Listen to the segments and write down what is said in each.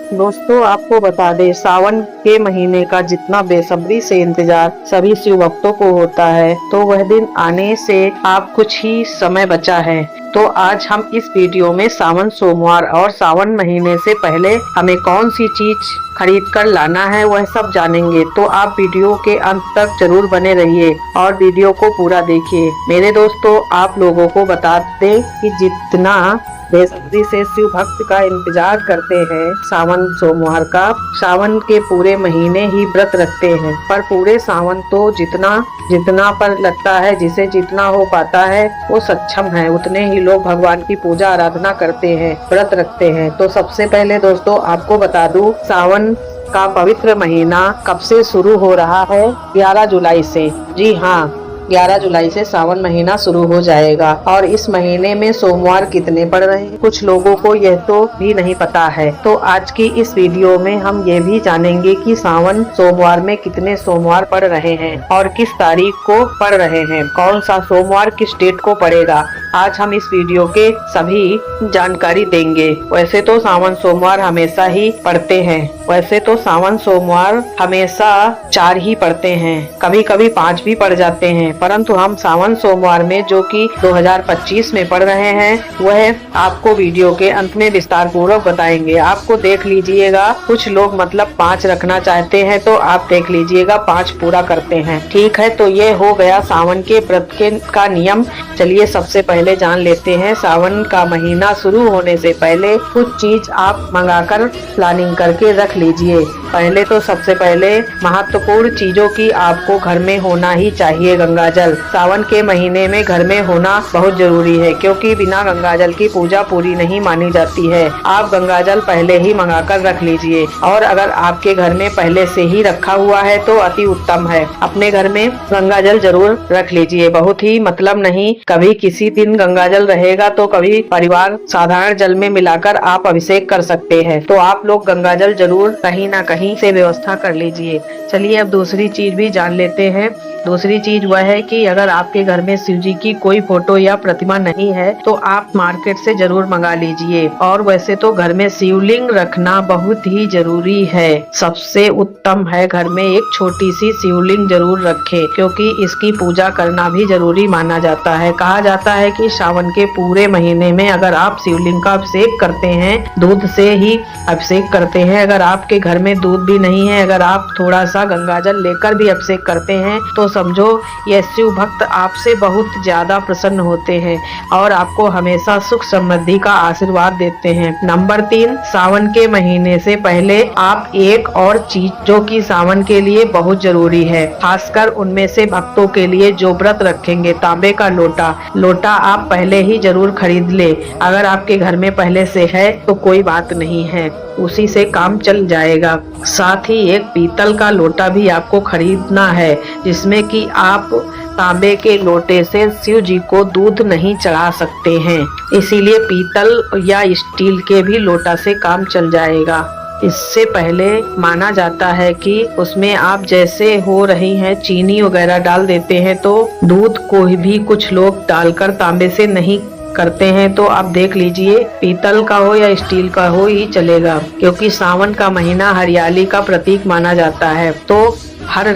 दोस्तों आपको बता दें, सावन के महीने का जितना बेसब्री से इंतजार सभी शिव भक्तों को होता है, तो वह दिन आने से आप कुछ ही समय बचा है। तो आज हम इस वीडियो में सावन सोमवार और सावन महीने से पहले हमें कौन सी चीज खरीद कर लाना है वह सब जानेंगे। तो आप वीडियो के अंत तक जरूर बने रहिए और वीडियो को पूरा देखिए। मेरे दोस्तों, आप लोगों को बता दें कि जितना बेसब्री से शिव भक्त का इंतजार करते हैं सावन सोमवार का, सावन के पूरे महीने ही व्रत रखते हैं, पर पूरे सावन तो जितना पर लगता है, जिसे जितना हो पाता है वो सक्षम है, उतने ही लोग भगवान की पूजा आराधना करते हैं, व्रत रखते हैं। तो सबसे पहले दोस्तों आपको बता दूं, सावन का पवित्र महीना कब से शुरू हो रहा है? 11 जुलाई से। जी हाँ, 11 जुलाई से सावन महीना शुरू हो जाएगा। और इस महीने में सोमवार कितने पड़ रहे हैं कुछ लोगों को यह तो भी नहीं पता है। तो आज की इस वीडियो में हम ये भी जानेंगे कि सावन सोमवार में कितने सोमवार पड़ रहे हैं और किस तारीख को पड़ रहे हैं, कौन सा सोमवार किस डेट को पड़ेगा। आज हम इस वीडियो के सभी जानकारी देंगे। वैसे तो सावन सोमवार हमेशा ही पड़ते हैं, वैसे तो सावन सोमवार हमेशा 4 ही पड़ते हैं, कभी कभी 5 भी पड़ जाते हैं, परंतु हम सावन सोमवार में जो कि 2025 में पढ़ रहे हैं वह आपको वीडियो के अंत में विस्तार पूर्वक बताएंगे। आपको देख लीजिएगा, कुछ लोग मतलब 5 रखना चाहते हैं तो आप देख लीजिएगा 5 पूरा करते हैं। ठीक है, तो ये हो गया सावन के व्रत का नियम। चलिए सबसे पहले जान लेते हैं, सावन का महीना शुरू होने से पहले कुछ चीज आप मंगाकर प्लानिंग करके रख लीजिए। पहले तो सबसे पहले महत्वपूर्ण चीजों की आपको घर में होना ही चाहिए गंगाजल। सावन के महीने में घर में होना बहुत जरूरी है, क्योंकि बिना गंगाजल की पूजा पूरी नहीं मानी जाती है। आप गंगाजल पहले ही मंगाकर रख लीजिए, और अगर आपके घर में पहले से ही रखा हुआ है तो अति उत्तम है। अपने घर में गंगाजल जरूर रख लीजिए, बहुत ही मतलब नहीं, कभी किसी दिन गंगाजल रहेगा तो कभी परिवार साधारण जल में मिलाकर आप अभिषेक कर सकते हैं। तो आप लोग गंगाजल जरूर कहीं ना कहीं से व्यवस्था कर लीजिए। चलिए अब दूसरी चीज भी जान लेते हैं। दूसरी चीज वह है कि अगर आपके घर में शिव जी की कोई फोटो या प्रतिमा नहीं है तो आप मार्केट से जरूर मंगा लीजिए। और वैसे तो घर में शिवलिंग रखना बहुत ही जरूरी है, सबसे उत्तम है घर में एक छोटी सी शिवलिंग जरूर रखें, क्योंकि इसकी पूजा करना भी जरूरी माना जाता है। कहा जाता है कि सावन के पूरे महीने में अगर आप शिवलिंग का अभिषेक करते हैं, दूध से ही अभिषेक करते हैं, अगर आपके घर में दूध भी नहीं है, अगर आप थोड़ा सा गंगाजल लेकर भी अभिषेक करते हैं तो समझो यह शिव भक्त आपसे बहुत ज्यादा प्रसन्न होते हैं और आपको हमेशा सुख समृद्धि का आशीर्वाद देते हैं। नंबर 3, सावन के महीने से पहले आप एक और चीज जो कि सावन के लिए बहुत जरूरी है, खासकर उनमें से भक्तों के लिए जो व्रत रखेंगे, तांबे का लोटा आप पहले ही जरूर खरीद ले। अगर आपके घर में पहले से है तो कोई बात नहीं है, उसी से काम चल जाएगा। साथ ही एक पीतल का लोटा भी आपको खरीदना है, जिसमें कि आप तांबे के लोटे से शिव जी को दूध नहीं चढ़ा सकते हैं, इसीलिए पीतल या स्टील के भी लोटा से काम चल जाएगा। इससे पहले माना जाता है कि उसमें आप जैसे हो रही हैं चीनी वगैरह डाल देते हैं, तो दूध को भी कुछ लोग डालकर तांबे से नहीं करते हैं। तो आप देख लीजिए, पीतल का हो या स्टील का हो ही चलेगा, क्योंकि सावन का महीना हरियाली का प्रतीक माना जाता है। तो हरा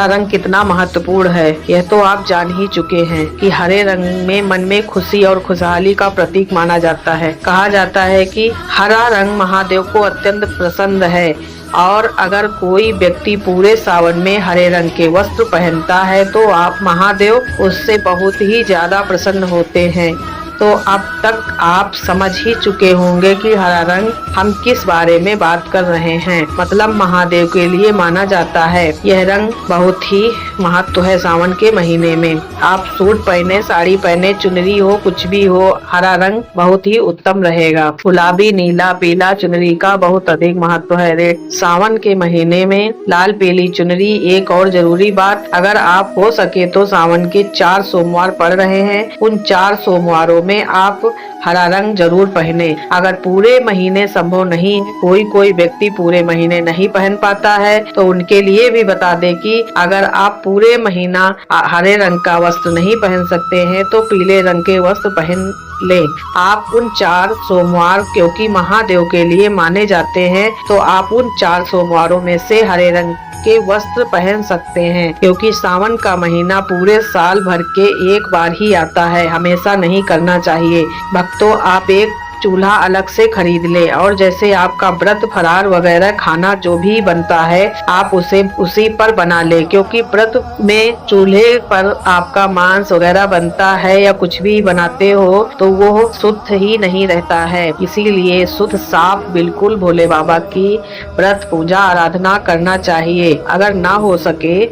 रंग कितना महत्वपूर्ण है यह तो आप जान ही चुके हैं कि हरे रंग में मन में खुशी और खुशहाली का प्रतीक माना जाता है। कहा जाता है कि हरा रंग महादेव को अत्यंत पसंद है, और अगर कोई व्यक्ति पूरे सावन में हरे रंग के वस्त्र पहनता है तो आप महादेव उससे बहुत ही ज्यादा प्रसन्न होते हैं। तो अब तक आप समझ ही चुके होंगे कि हरा रंग हम किस बारे में बात कर रहे हैं, मतलब महादेव के लिए माना जाता है। यह रंग बहुत ही महत्व है सावन के महीने में। आप सूट पहने, साड़ी पहने, चुनरी हो, कुछ भी हो, हरा रंग बहुत ही उत्तम रहेगा। गुलाबी, नीला, पीला चुनरी का बहुत अधिक महत्व है। सावन के महीने में लाल पीली चुनरी। एक और जरूरी बात, अगर आप हो सके तो सावन के 4 सोमवार पड़ रहे हैं, उन 4 सोमवारों में में आप हरा रंग जरूर पहने। अगर पूरे महीने संभव नहीं है, कोई व्यक्ति पूरे महीने नहीं पहन पाता है, तो उनके लिए भी बता दें कि अगर आप पूरे महीना हरे रंग का वस्त्र नहीं पहन सकते हैं तो पीले रंग के वस्त्र पहन ले। आप उन 4 सोमवार क्योंकि महादेव के लिए माने जाते हैं, तो आप उन 4 सोमवारों में से हरे रंग के वस्त्र पहन सकते हैं, क्योंकि सावन का महीना पूरे साल भर के एक बार ही आता है, हमेशा नहीं करना चाहिए। भक्तों, आप एक चूल्हा अलग से खरीद ले और जैसे आपका व्रत फरार वगैरह खाना जो भी बनता है आप उसे उसी पर बना ले, क्योंकि व्रत में चूल्हे पर आपका मांस वगैरह बनता है या कुछ भी बनाते हो तो वो शुद्ध ही नहीं रहता है। इसीलिए शुद्ध साफ बिल्कुल भोले बाबा की व्रत पूजा आराधना करना चाहिए। अगर ना हो सके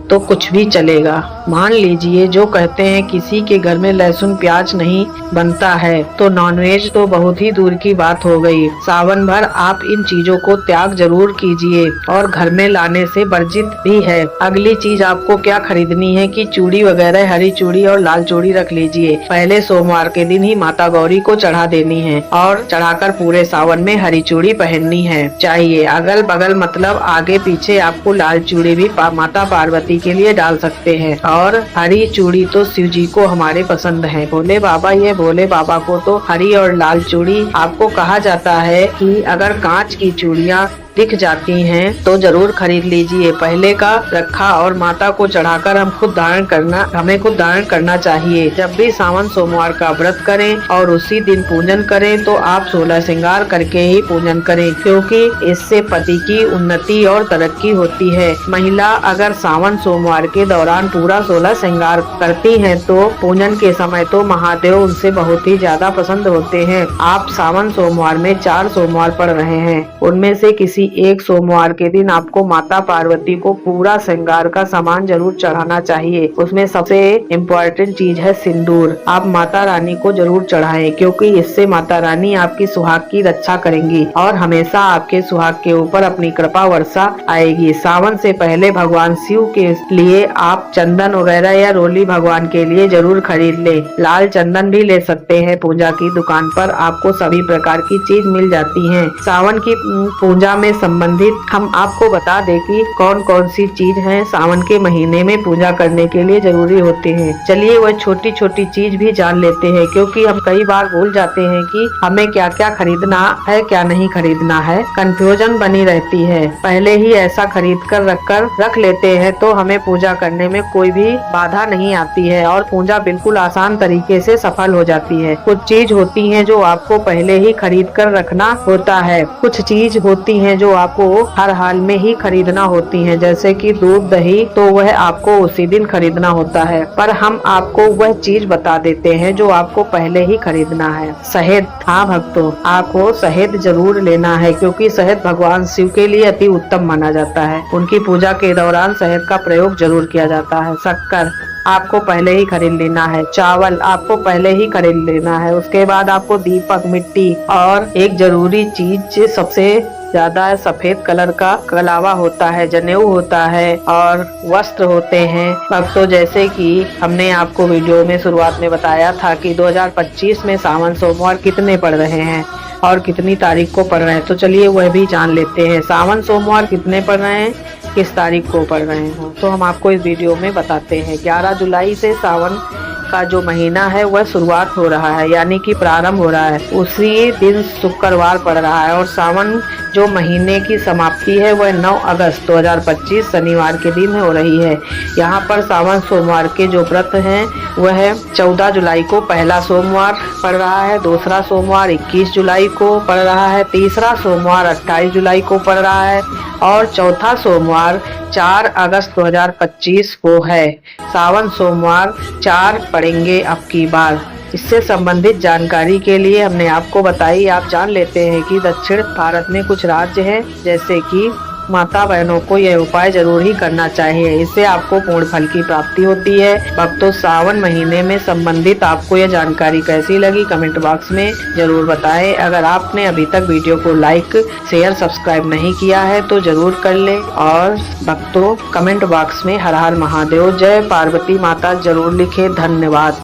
तो कुछ भी चलेगा। मान लीजिए जो कहते हैं किसी के घर में लहसुन प्याज नहीं बनता है तो नॉनवेज तो बहुत ही दूर की बात हो गई। सावन भर आप इन चीजों को त्याग जरूर कीजिए और घर में लाने से वर्जित भी है। अगली चीज आपको क्या खरीदनी है कि चूड़ी वगैरह, हरी चूड़ी और लाल चूड़ी रख लीजिए। पहले सोमवार के दिन ही माता गौरी को चढ़ा देनी है और चढ़ाकर पूरे सावन में हरी चूड़ी पहननी है चाहिए। अगल बगल मतलब आगे पीछे आपको लाल चूड़ी भी माता पार्वती के लिए डाल सकते हैं। और हरी चूड़ी तो शिव जी को हमारे पसंद है। भोले बाबा को तो हरी और लाल चूड़ी आपको कहा जाता है कि अगर कांच की चूड़ियाँ दिख जाती हैं तो जरूर खरीद लीजिए। पहले का रखा और माता को चढ़ाकर हमें खुद धारण करना चाहिए। जब भी सावन सोमवार का व्रत करें और उसी दिन पूजन करें तो आप 16 श्रृंगार करके ही पूजन करें, क्योंकि इससे पति की उन्नति और तरक्की होती है। महिला अगर सावन सोमवार के दौरान पूरा 16 श्रृंगार करती हैं तो पूजन के समय तो महादेव उनसे बहुत ही ज्यादा पसंद होते हैं। आप सावन सोमवार में 4 सोमवार पढ़ रहे हैं, उनमें से किसी एक सोमवार के दिन आपको माता पार्वती को पूरा श्रृंगार का सामान जरूर चढ़ाना चाहिए। उसमें सबसे इम्पोर्टेंट चीज है सिंदूर। आप माता रानी को जरूर चढ़ाएं, क्योंकि इससे माता रानी आपकी सुहाग की रक्षा करेंगी और हमेशा आपके सुहाग के ऊपर अपनी कृपा वर्षा आएगी। सावन से पहले भगवान शिव के लिए आप चंदन वगैरह या रोली भगवान के लिए जरूर खरीद ले। लाल चंदन भी ले सकते हैं। पूजा की दुकान पर आपको सभी प्रकार की चीज मिल जाती है। सावन की पूजा में संबंधित हम आपको बता दें कि कौन कौन सी चीज है सावन के महीने में पूजा करने के लिए जरूरी होते हैं। चलिए वह छोटी छोटी चीज भी जान लेते हैं, क्योंकि हम कई बार भूल जाते हैं कि हमें क्या क्या खरीदना है क्या नहीं खरीदना है। कंफ्यूजन बनी रहती है। पहले ही ऐसा खरीद कर रख लेते हैं तो हमें पूजा करने में कोई भी बाधा नहीं आती है और पूजा बिल्कुल आसान तरीके से सफल हो जाती है। कुछ चीज होती है जो आपको पहले ही खरीद कर रखना होता है, कुछ चीज होती है जो आपको हर हाल में ही खरीदना होती हैं, जैसे कि दूध दही तो वह आपको उसी दिन खरीदना होता है, पर हम आपको वह चीज बता देते हैं जो आपको पहले ही खरीदना है। शहद, हाँ भक्तों, आपको शहद जरूर लेना है, क्योंकि शहद भगवान शिव के लिए अति उत्तम माना जाता है। उनकी पूजा के दौरान शहद का प्रयोग जरूर किया जाता है। शक्कर आपको पहले ही खरीद लेना है। चावल आपको पहले ही खरीद लेना है। उसके बाद आपको दीपक, मिट्टी और एक जरूरी चीज सबसे ज्यादा सफेद कलर का कलावा होता है, जनेऊ होता है और वस्त्र होते हैं। भक्तों, जैसे कि हमने आपको वीडियो में शुरुआत में बताया था कि 2025 में सावन सोमवार कितने पड़ रहे हैं और कितनी तारीख को पड़ रहे हैं, तो चलिए वह भी जान लेते हैं। सावन सोमवार कितने पड़ रहे हैं, किस तारीख को पड़ रहे हैं, तो हम आपको इस वीडियो में बताते हैं। 11 जुलाई से सावन का जो महीना है वह शुरुआत हो रहा है, यानी कि प्रारंभ हो रहा है। उसी दिन शुक्रवार पड़ रहा है और सावन जो महीने की समाप्ति है वह 9 अगस्त 2025 शनिवार के दिन हो रही है। यहाँ पर सावन सोमवार के जो व्रत हैं वह 14 जुलाई को पहला सोमवार पड़ रहा है, दूसरा सोमवार 21 जुलाई को पड़ रहा है, तीसरा सोमवार 28 जुलाई को पड़ रहा है और चौथा सोमवार 4 अगस्त 2025 को है। सावन सोमवार 4 पड़ेंगे अब की बार। इससे संबंधित जानकारी के लिए हमने आपको बताई। आप जान लेते हैं कि दक्षिण भारत में कुछ राज्य हैं, जैसे कि माता बहनों को यह उपाय जरूर ही करना चाहिए, इससे आपको पूर्ण फल की प्राप्ति होती है। भक्तों, सावन महीने में संबंधित आपको यह जानकारी कैसी लगी कमेंट बॉक्स में जरूर बताएं। अगर आपने अभी तक वीडियो को लाइक, शेयर, सब्सक्राइब नहीं किया है तो जरूर कर ले और भक्तों कमेंट बॉक्स में हर हर महादेव, जय पार्वती माता जरूर लिखे। धन्यवाद।